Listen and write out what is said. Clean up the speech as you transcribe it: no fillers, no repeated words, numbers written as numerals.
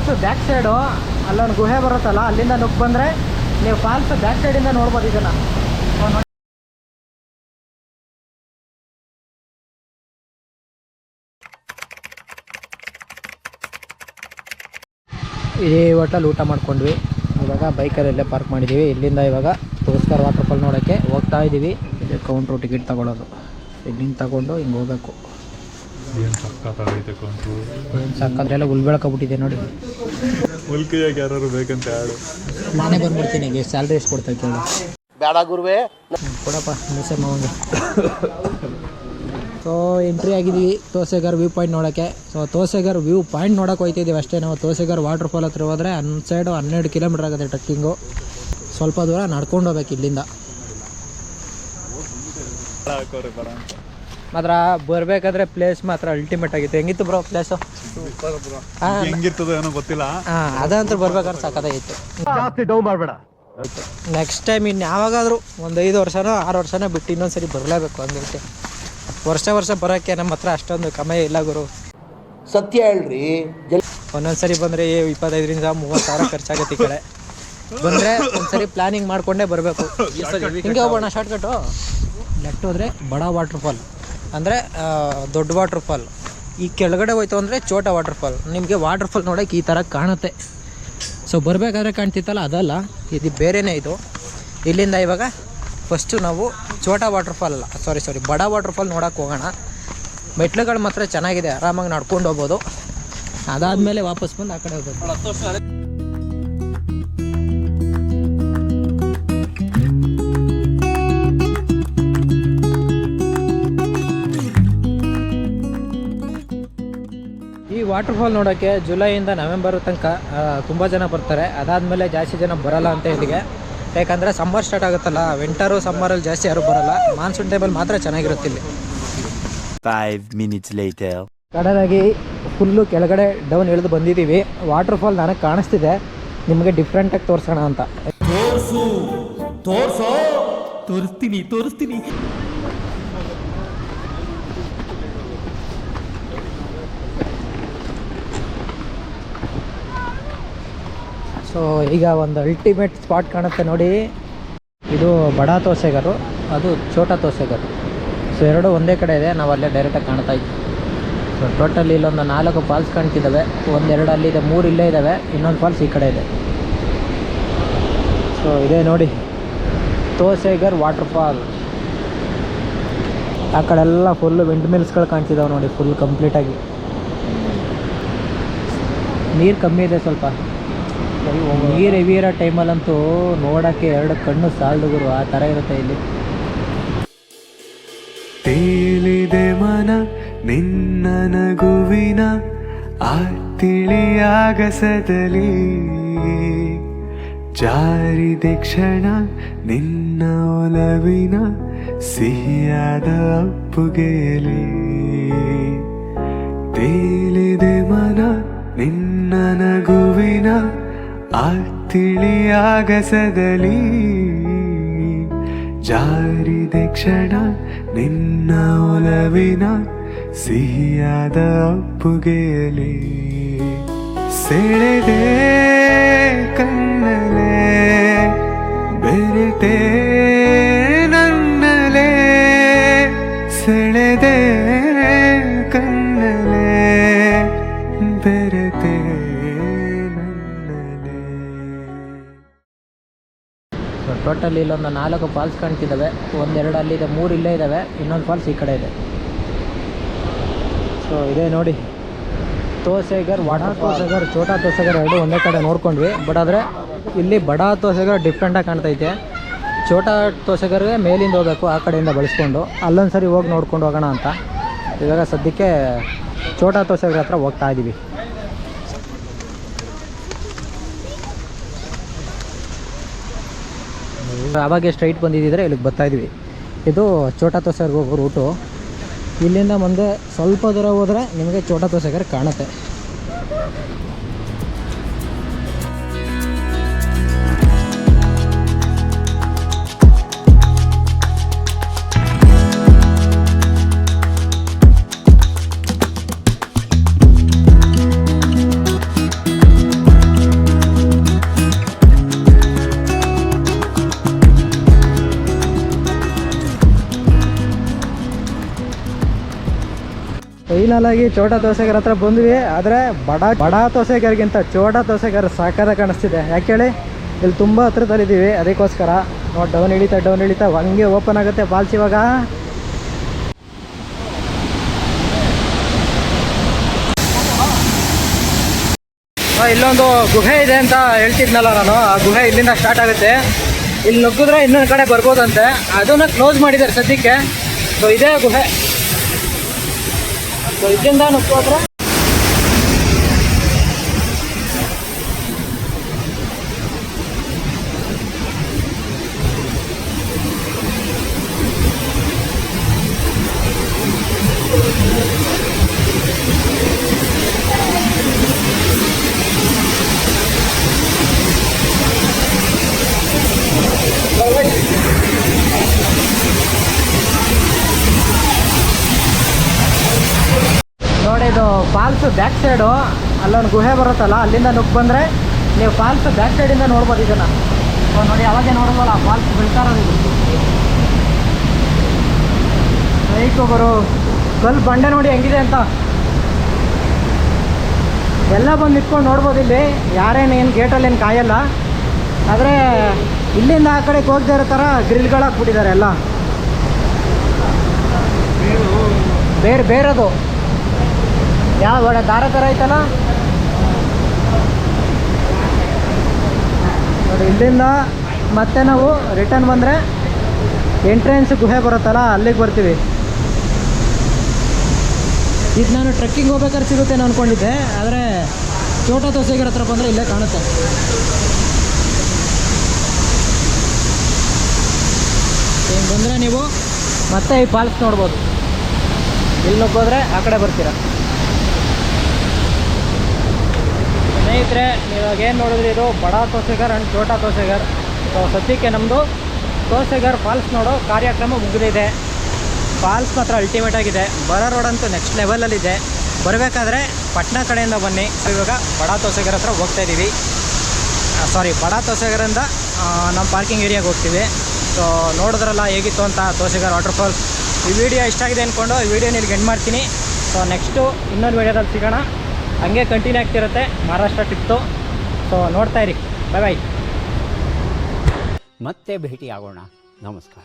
Falls back side ಅಲ್ಲೊಂದು ಗುಹೆ ಬರುತ್ತಲ್ಲ, ಅಲ್ಲಿಂದ ನುಗ್ಗಿ ಬಂದರೆ ನೀವು ಫಾಲ್ಸ್ ಬ್ಯಾಕ್ ಸೈಡಿಂದ ನೋಡ್ಬೋದು ಇದನ್ನು. ಇದೇ ಹೋಟೆಲ್ ಊಟ ಮಾಡ್ಕೊಂಡ್ವಿ. ಇವಾಗ ಬೈಕಲ್ಲೇ ಪಾರ್ಕ್ ಮಾಡಿದ್ದೀವಿ. ಇಲ್ಲಿಂದ ಇವಾಗ ತೋಸ್ಕರ್ ವಾಟರ್ಫಾಲ್ ನೋಡೋಕ್ಕೆ ಹೋಗ್ತಾ ಇದ್ದೀವಿ. ಇಲ್ಲಿ ಕೌಂಟ್ರು ಟಿಕೆಟ್ ತೊಗೊಳೋದು, ಇಲ್ಲಿಂದ ತಗೊಂಡು ಹಿಂಗೆ ಹೋಗ್ಬೇಕು. ಏನು ಸಕ್ಕತ್ತಾಗೈತೆ ಕೌಂಟ್ರು, ಏನು ಸಕ್ಕಂದ್ರೆಲ್ಲ ಉಲ್ಬೆಳ್ಕೊಬಿಟ್ಟಿದೆ ನೋಡಿ. ಉಲ್ಕಿಯಾಗಿ ಯಾರು ಬೇಕಂತ ಹೇಳು, ನಾನೇ ಬಂದ್ಬಿಡ್ತೀನಿ. ಈಗ ಸ್ಯಾಲ್ರಿ ಎಷ್ಟು ಕೊಡ್ತಾ ಕೇಳು. ಬೇಡ ಗುರುವೇ, ಕೊಡಪ್ಪ ಮೀಸೆ ಮಾವಂಗೆ. ಸೊ ಎಂಟ್ರಿ ಆಗಿದ್ದೀವಿ ತೋಸೆಗರ್ ವ್ಯೂ ಪಾಯಿಂಟ್ ನೋಡೋಕ್ಕೆ. ಸೊ ತೋಸೆಗರ್ ವ್ಯೂ ಪಾಯಿಂಟ್ ನೋಡೋಕೆ ಹೋಗ್ತಿದ್ದೀವಿ ಅಷ್ಟೇ ನಾವು. ತೋಸೆಗರ್ ವಾಟರ್ಫಾಲ್ ಹತ್ರ ಹೋದರೆ ಒಂದು ಸೈಡು 12 ಕಿಲೋಮೀಟ್ರ್ ಆಗುತ್ತೆ ಟ್ರೆಕ್ಕಿಂಗು. ಸ್ವಲ್ಪ ದೂರ ನಡ್ಕೊಂಡು ಹೋಗ್ಬೇಕು ಇಲ್ಲಿಂದ. ಮಾತ್ರ ಬರಬೇಕಾದ್ರೆ ಪ್ಲೇಸ್ ಮಾತ್ರ ಅಲ್ಟಿಮೇಟ್ ಆಗಿತ್ತು. ಹೆಂಗಿತ್ತು ಬ್ರೋ ಪ್ಲೇಸು? ಹೆಂಗಿರ್ತದೋ ಏನೋ ಗೊತ್ತಿಲ್ಲ. ಹಾಂ, ಅದಂತೂ ಬರ್ಬೇಕಾದ್ರೆ ಸಾಕಾಗಿತ್ತು. ಜಾಸ್ತಿ ಡೌನ್ ಮಾಡಬೇಡ. ನೆಕ್ಸ್ಟ್ ಟೈಮ್ ಇನ್ನು ಯಾವಾಗಾದರೂ ಒಂದು 5 ವರ್ಷನೋ 6 ವರ್ಷನೋ ಬಿಟ್ಟು ಇನ್ನೊಂದ್ಸರಿ ಬರಲೇಬೇಕು. ಹಂಗಿರುತ್ತೆ ವರ್ಷ ಬರೋಕ್ಕೆ ನಮ್ಮ ಹತ್ರ ಅಷ್ಟೊಂದು ಕಮ್ಮಿ ಇಲ್ಲ ಗುರು. ಸತ್ಯ ಹೇಳ್ರಿ, ಒಂದೊಂದ್ಸರಿ ಬಂದರೆ 25,000 ರಿಂದ 30,000 ಖರ್ಚಾಗುತ್ತೆ. ಈ ಕಡೆ ಬಂದರೆ ಒಂದ್ಸರಿ ಪ್ಲಾನಿಂಗ್ ಮಾಡಿಕೊಂಡೇ ಬರಬೇಕು. ಹಿಂಗೆ ಹೋಗೋಣ ಶಾರ್ಟ್ಕಟ್ಟು. ಲೆಫ್ಟ್ ಹೋದರೆ ಬಡ ವಾಟರ್ಫಾಲ್ ಅಂದರೆ ದೊಡ್ಡ ವಾಟರ್ಫಾಲ್. ಈ ಕೆಳಗಡೆ ಹೋಯ್ತು ಅಂದರೆ ಚೋಟ ವಾಟರ್ಫಾಲ್. ನಿಮಗೆ ವಾಟರ್ಫಾಲ್ ನೋಡೋಕೆ ಈ ಥರ ಕಾಣುತ್ತೆ. ಸೊ ಬರಬೇಕಾದ್ರೆ ಕಾಣ್ತಿತ್ತಲ್ಲ, ಅದಲ್ಲ, ಇದು ಬೇರೆಯೇ. ಇದು ಇಲ್ಲಿಂದ ಇವಾಗ ಫಸ್ಟು ನಾವು ಚೋಟ ವಾಟರ್ಫಾಲ್ ಅಲ್ಲ, ಸಾರಿ ಬಡ ವಾಟರ್ಫಾಲ್ ನೋಡೋಕೆ ಹೋಗೋಣ. ಮೆಟ್ಲುಗಳು ಮಾತ್ರ ಚೆನ್ನಾಗಿದೆ, ಆರಾಮಾಗಿ ನಡ್ಕೊಂಡು ಹೋಗ್ಬೋದು. ಅದಾದಮೇಲೆ ವಾಪಸ್ ಬಂದು ಆ ಕಡೆ ಹೋಗ್ಬೋದು. ಈ ವಾಟರ್ಫಾಲ್ ನೋಡೋಕ್ಕೆ ಜುಲೈಯಿಂದ ನವೆಂಬರ್ ತನಕ ತುಂಬ ಜನ ಬರ್ತಾರೆ. ಅದಾದಮೇಲೆ ಜಾಸ್ತಿ ಜನ ಬರೋಲ್ಲ ಅಂತ ಇಲ್ಲಿಗೆ. ಯಾಕಂದರೆ ಸಮ್ಮರ್ ಸ್ಟಾರ್ಟ್ ಆಗುತ್ತಲ್ಲ, ವಿಂಟರು ಸಮ್ಮರಲ್ಲಿ ಜಾಸ್ತಿ ಯಾರು ಬರೋಲ್ಲ. ಮಾನ್ಸೂನ್ ಟೈಮಲ್ಲಿ ಮಾತ್ರ ಚೆನ್ನಾಗಿರುತ್ತೆ ಇಲ್ಲಿ. 5 minutes later. ಸಡನ್ನಾಗಿ ಫುಲ್ಲು ಕೆಳಗಡೆ ಡೌನ್ ಇಳಿದು ಬಂದಿದ್ದೀವಿ. ವಾಟರ್ಫಾಲ್ ನನಗೆ ಕಾಣಿಸ್ತಿದೆ, ನಿಮಗೆ ಡಿಫ್ರೆಂಟಾಗಿ ತೋರಿಸೋಣ ಅಂತ. ತೋರಿಸ್ತೀನಿ. ಸೊ ಈಗ ಒಂದು ಅಲ್ಟಿಮೇಟ್ ಸ್ಪಾಟ್ ಕಾಣುತ್ತೆ ನೋಡಿ. ಇದು ಬಡ ತೋಸೆಗರು, ಅದು ಚೋಟ ತೋಸೆಗರು. ಸೊ ಎರಡು ಒಂದೇ ಕಡೆ ಇದೆ, ನಾವು ಅಲ್ಲೇ ಡೈರೆಕ್ಟಾಗಿ ಕಾಣ್ತಾ ಇದ್ವಿ. ಸೊ ಟೋಟಲಿ ಇಲ್ಲೊಂದು 4 ಫಾಲ್ಸ್ ಕಾಣ್ತಿದ್ದಾವೆ. 1 2 ಅಲ್ಲಿದೆ, 3 ಇಲ್ಲೇ ಇದ್ದಾವೆ, ಇನ್ನೊಂದು ಫಾಲ್ಸ್ ಈ ಕಡೆ ಇದೆ. ಸೊ ಇದೆ ನೋಡಿ ತೋಸೆಗರ್ ವಾಟರ್ಫಾಲ್. ಆ ಕಡೆ ಎಲ್ಲ ಫುಲ್ಲು ವಿಂಡ್ ಮಿಲ್ಸ್ಗಳು ಕಾಣ್ತಿದ್ದಾವೆ ನೋಡಿ, ಫುಲ್ ಕಂಪ್ಲೀಟಾಗಿ. ನೀರು ಕಮ್ಮಿ ಇದೆ ಸ್ವಲ್ಪ. ನೀರು ಹೆವಿ ಇರೋ ಟೈಮಲ್ಲಂತೂ ನೋಡೋಕ್ಕೆ 2 ಕಣ್ಣು ಸಾಲದುಗುರು, ಆ ಥರ ಇರುತ್ತೆ ಇಲ್ಲಿ. ತೇಲಿದೆ ಮನ ನಿನ್ನ ನಗುವಿನ ಆ ತಿಳಿಯಾಗಸದಲ್ಲಿ, ಜಾರಿದೆ ಕ್ಷಣ ನಿನ್ನ ಒಲವಿನ ಸಿಹಿಯಾದ ಅಪ್ಪುಗೆಯಲ್ಲಿ. ತೇಲಿದೆ ಮನ ನಿನ್ನ ನಗುವಿನ ಆ ತಿಳಿಯಾಗಸದಲ್ಲಿ, ಜಾರಿದೆ ಕ್ಷಣ ನಿನ್ನ ಒಲವಿನ ಸಿಹಿಯಾದ ಅಪ್ಪುಗೆಯಲ್ಲಿ. ಸೆಳೆದೆ ಕಣ್ಣಲೆ ಬೆರೆತೆ ನನ್ನಲೆ, ಸೆಳೆದೆ ಕಣ್ಣಲೆ ಬೆರೆತೆ ನನ್ನಲೆ. ಸೊ ಟೋಟಲಿ ಇಲ್ಲೊಂದು 4 ಫಾಲ್ಸ್ ಕಾಣ್ತಿದ್ದಾವೆ. 1 2 ಅಲ್ಲಿದೆ, 3 ಇಲ್ಲೇ ಇದ್ದಾವೆ, ಇನ್ನೊಂದು ಫಾಲ್ಸ್ ಈ ಕಡೆ ಇದೆ. ಸೊ ಇದೆ ನೋಡಿ ತೋಸೆಗರ್ ತೋಸೆಗರ್, ಚೋಟ ತೋಸೆಗರ್ ಎರಡು ಒಂದೇ ಕಡೆ ನೋಡ್ಕೊಂಡ್ವಿ. ಬಟ್ ಆದರೆ ಇಲ್ಲಿ ಬಡ ತೋಸೆಗರ್ ಡಿಫ್ರೆಂಟಾಗಿ ಕಾಣ್ತೈತೆ. ಚೋಟ ತೋಸೆಗರ್ಗೆ ಮೇಲಿಂದ ಹೋಗಬೇಕು, ಆ ಕಡೆಯಿಂದ ಬಳಸ್ಕೊಂಡು. ಅಲ್ಲೊಂದು ಸರಿ ಹೋಗಿ ನೋಡ್ಕೊಂಡು ಹೋಗೋಣ ಅಂತ ಇವಾಗ ಸದ್ಯಕ್ಕೆ ಚೋಟ ತೋಸೆಗರ್ ಹತ್ರ ಹೋಗ್ತಾ ಇದ್ದೀವಿ. ಆವಾಗೆ ಸ್ಟ್ರೈಟ್ ಬಂದಿದ್ದರೆ ಇಲ್ಲಿಗೆ ಬರ್ತಾಯಿದ್ವಿ. ಇದು ಚೋಟ ತೋಸೆಗರ್ಗೆ ಹೋಗೋ ರೂಟು. ಇಲ್ಲಿಂದ ಮುಂದೆ ಸ್ವಲ್ಪ ದೂರ ಹೋದರೆ ನಿಮಗೆ ಚೋಟ ತೋಸೆಗರ್ ಕಾಣುತ್ತೆ. ಫೈನಲ್ ಆಗಿ ಚೋಟಾ ತೋಸೆಗರ್ ಹತ್ರ ಬಂದ್ವಿ. ಆದರೆ ಬಡ ತೋಸೆಗರ್ಗಿಂತ ಚೋಟಾ ತೋಸೆಗರ್ ಸಾಕಾದ ಕಾಣಿಸ್ತಿದೆ. ಯಾಕೆ ಹೇಳಿ, ಇಲ್ಲಿ ತುಂಬ ಹತ್ರದಲ್ಲಿದ್ದೀವಿ, ಅದಕ್ಕೋಸ್ಕರ ನೋಡಿ ಡೌನ್ ಇಳಿತಾ ಹಂಗೆ ಓಪನ್ ಆಗುತ್ತೆ ಫಾಲ್ಸ್ ಇವಾಗ. ಇಲ್ಲೊಂದು ಗುಹೆ ಇದೆ ಅಂತ ಹೇಳ್ತಿದ್ನಲ್ಲ ನಾನು, ಆ ಗುಹೆ ಇಲ್ಲಿಂದ ಸ್ಟಾರ್ಟ್ ಆಗುತ್ತೆ. ಇಲ್ಲಿ ನುಗ್ಗಿದ್ರೆ ಇನ್ನೊಂದು ಕಡೆ ಬರ್ಬೋದಂತೆ, ಅದನ್ನ ಕ್ಲೋಸ್ ಮಾಡಿದ್ದಾರೆ ಸದ್ಯಕ್ಕೆ. ಸೊ ಇದೇ ಗುಹೆ. ಸೊ ಇದರಿಂದ ನುಗ್ಗೋದ್ರೆ ನೋಡಿ, ಇದು ಫಾಲ್ಸ್ ಬ್ಯಾಕ್ ಸೈಡು ಅಲ್ಲೊಂದು ಗುಹೆ ಬರುತ್ತಲ್ಲ, ಅಲ್ಲಿಂದ ನುಗ್ಗಿ ಬಂದರೆ ನೀವು ಫಾಲ್ಸ್ ಬ್ಯಾಕ್ ಸೈಡಿಂದ ನೋಡ್ಬೋದು ಇದನ್ನು. ನೋಡಿ ಅವಾಗೇ ನೋಡ್ಬೋಲ್ಲ ಫಾಲ್ಸ್ ಬೀಳ್ತಾ ಇರೋದು. ರೈಟ್ ಬರೋ ಕಲ್ಲು ಬಂಡೆ ನೋಡಿ ಹೆಂಗಿದೆ ಅಂತ. ಎಲ್ಲ ಬಂದು ನಿಂತ್ಕೊಂಡು ನೋಡ್ಬೋದು ಇಲ್ಲಿ. ಏನು ಗೇಟಲ್ಲಿ ಏನು ಕಾಯಲ್ಲ. ಆದರೆ ಇಲ್ಲಿಂದ ಆ ಕಡೆಗೆ ಹೋಗದೆ ಇರೋ ಥರ ಗ್ರಿಲ್ಗಳು ಹಾಕ್ಬಿಟ್ಟಿದ್ದಾರೆ ಎಲ್ಲ. ಬೇರದು ಯಾವ ಒಳ್ಳೆ ದಾರ ಥರ ಐತಲ್ಲ ನೋಡಿ. ಇಲ್ಲಿಂದ ಮತ್ತೆ ನಾವು ರಿಟರ್ನ್ ಬಂದರೆ ಎಂಟ್ರೆನ್ಸ್ ಗುಹೆ ಬರುತ್ತಲ್ಲ, ಅಲ್ಲಿಗೆ ಬರ್ತೀವಿ. ಇದು ನಾನು ಟ್ರೆಕ್ಕಿಂಗ್ ಹೋಗ್ಬೇಕಾದ್ರೆ ಸಿಗುತ್ತೆ ನಾನು ಅಂದ್ಕೊಂಡಿದ್ದೆ, ಆದರೆ ಚೋಟಾ ತೋಸೆಗರ್ ಹತ್ರ ಬಂದರೆ ಇಲ್ಲೇ ಕಾಣುತ್ತೆ. ಹಿಂಗೆ ಬಂದರೆ ನೀವು ಮತ್ತೆ ಈ ಫಾಲ್ಸ್ ನೋಡ್ಬೋದು. ಇಲ್ಲಿ ನುಗ್ಗೋದ್ರೆ ಆ ಕಡೆ ಬರ್ತೀರಾ. ಸ್ನೇಹಿತರೆ, ನೀವಾಗ ಏನು ನೋಡಿದ್ರಿ, ಇದು ಬಡ ತೋಸೆಗರ್ ಆ್ಯಂಡ್ ಚೋಟಾ ತೋಸೆಗರ್. ಸೊ ಸದ್ಯಕ್ಕೆ ನಮ್ಮದು ತೋಸೆಗರ್ ಫಾಲ್ಸ್ ನೋಡೋ ಕಾರ್ಯಕ್ರಮ ಮುಗಿದಿದೆ. ಫಾಲ್ಸ್ ಮಾತ್ರ ಅಲ್ಟಿಮೇಟ್ ಆಗಿದೆ. ಬರೋ ರೋಡ್ ಅಂತೂ ನೆಕ್ಸ್ಟ್ ಲೆವೆಲಲ್ಲಿದೆ. ಬರಬೇಕಾದ್ರೆ ಪಟ್ನಾ ಕಡೆಯಿಂದ ಬನ್ನಿ. ಇವಾಗ ಬಡ ತೋಸೆಗರ್ ಹತ್ರ ಹೋಗ್ತಾ ಇದ್ದೀವಿ. ಬಡ ತೋಸೆಗರಿಂದ ನಮ್ಮ ಪಾರ್ಕಿಂಗ್ ಏರಿಯಾಗೆ ಹೋಗ್ತೀವಿ. ಸೊ ನೋಡಿದ್ರಲ್ಲ ಹೇಗಿತ್ತು ಅಂತ ತೋಸೆಗರ್ ವಾಟರ್ಫಾಲ್. ಈ ವಿಡಿಯೋ ಇಷ್ಟ ಆಗಿದೆ ಅಂದ್ಕೊಂಡು ಈ ವಿಡಿಯೋನ ಇಲ್ಲಿಗೆ ಎಂಡ್ ಮಾಡ್ತೀನಿ. ಸೊ ನೆಕ್ಸ್ಟು ಇನ್ನೊಂದು ವಿಡಿಯೋದಲ್ಲಿ ಸಿಗೋಣ. ಹಂಗೆ ಕಂಟಿನ್ಯೂ ಆಗ್ತಿರುತ್ತೆ ಮಹಾರಾಷ್ಟ್ರ ಟ್ರಿಪ್ತು. ಸೊ ನೋಡ್ತಾ ಇರಿ. ಬಾಯ್ ಬಾಯ್. ಮತ್ತೆ ಭೇಟಿಯಾಗೋಣ. ನಮಸ್ಕಾರ.